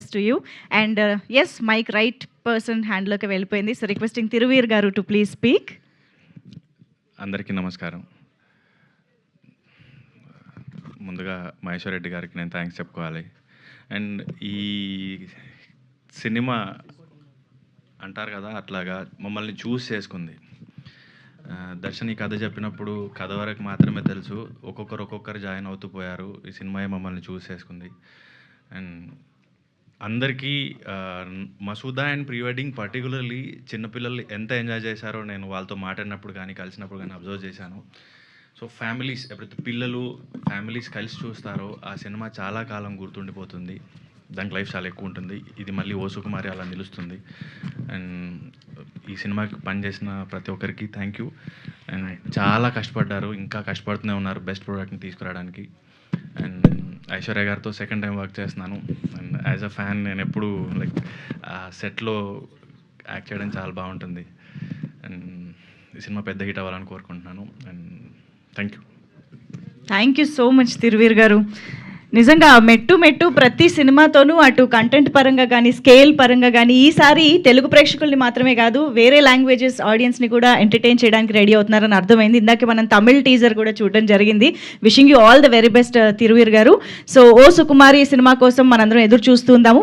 Wishes to you. And yes, mike right person హ్యాండ్లోకి వెళ్ళిపోయింది. So requesting Thiruveer గారు to please speak. అందరికీ నమస్కారం. ముందుగా మహేశ్వర్ రెడ్డి గారికి నేను థ్యాంక్స్ చెప్పుకోవాలి. అండ్ ఈ సినిమా అంటారు కదా, అట్లాగా మమ్మల్ని చూస్ చేసుకుంది. దర్శన్ ఈ కథ చెప్పినప్పుడు కథ వరకు మాత్రమే తెలుసు, ఒక్కొక్కరు జాయిన్ అవుతూ పోయారు. ఈ సినిమా మమ్మల్ని చూస్ చేసుకుంది. అండ్ అందరికీ Masooda and pre wedding particularly చిన్నపిల్లలు ఎంత ఎంజాయ్ చేశారో నేను వాళ్ళతో మాట్లాడినప్పుడు కానీ కలిసినప్పుడు కానీ అబ్జర్వ్ చేశాను. సో ఫ్యామిలీస్, ఎప్పుడైతే పిల్లలు ఫ్యామిలీస్ కలిసి చూస్తారో ఆ సినిమా చాలా కాలం గుర్తుండిపోతుంది. దానికి లైఫ్ చాలా ఎక్కువ ఉంటుంది. ఇది మళ్ళీ ఓ సుకుమారి అలా నిలుస్తుంది. అండ్ ఈ సినిమాకి పనిచేసిన ప్రతి ఒక్కరికి థ్యాంక్ యూ. అండ్ చాలా కష్టపడ్డారు, ఇంకా కష్టపడుతూనే ఉన్నారు బెస్ట్ ప్రోడక్ట్ని తీసుకురావడానికి. అండ్ ఐశ్వర్య గారితో సెకండ్ టైం వర్క్ చేస్తున్నాను. అండ్ యాజ్ అ ఫ్యాన్ నేను ఎప్పుడు లైక్ సెట్లో యాక్ట్ చేయడం చాలా బాగుంటుంది. అండ్ ఈ సినిమా పెద్ద హిట్ అవ్వాలని కోరుకుంటున్నాను. And thank you so much Thiruveer గారు. నిజంగా మెట్టు ప్రతి సినిమాతోనూ అటు కంటెంట్ పరంగా కానీ స్కేల్ పరంగా కానీ ఈసారి తెలుగు ప్రేక్షకుల్ని మాత్రమే కాదు వేరే లాంగ్వేజెస్ ఆడియన్స్ని కూడా ఎంటర్టైన్ చేయడానికి రెడీ అవుతున్నారని అర్థమైంది. ఇందాక మనం తమిళ్ టీజర్ కూడా చూడడం జరిగింది. Wishing you all the very best Thiruveer గారు. సో ఓ సుకుమారి సినిమా కోసం మనందరం ఎదురు చూస్తూ ఉందాము.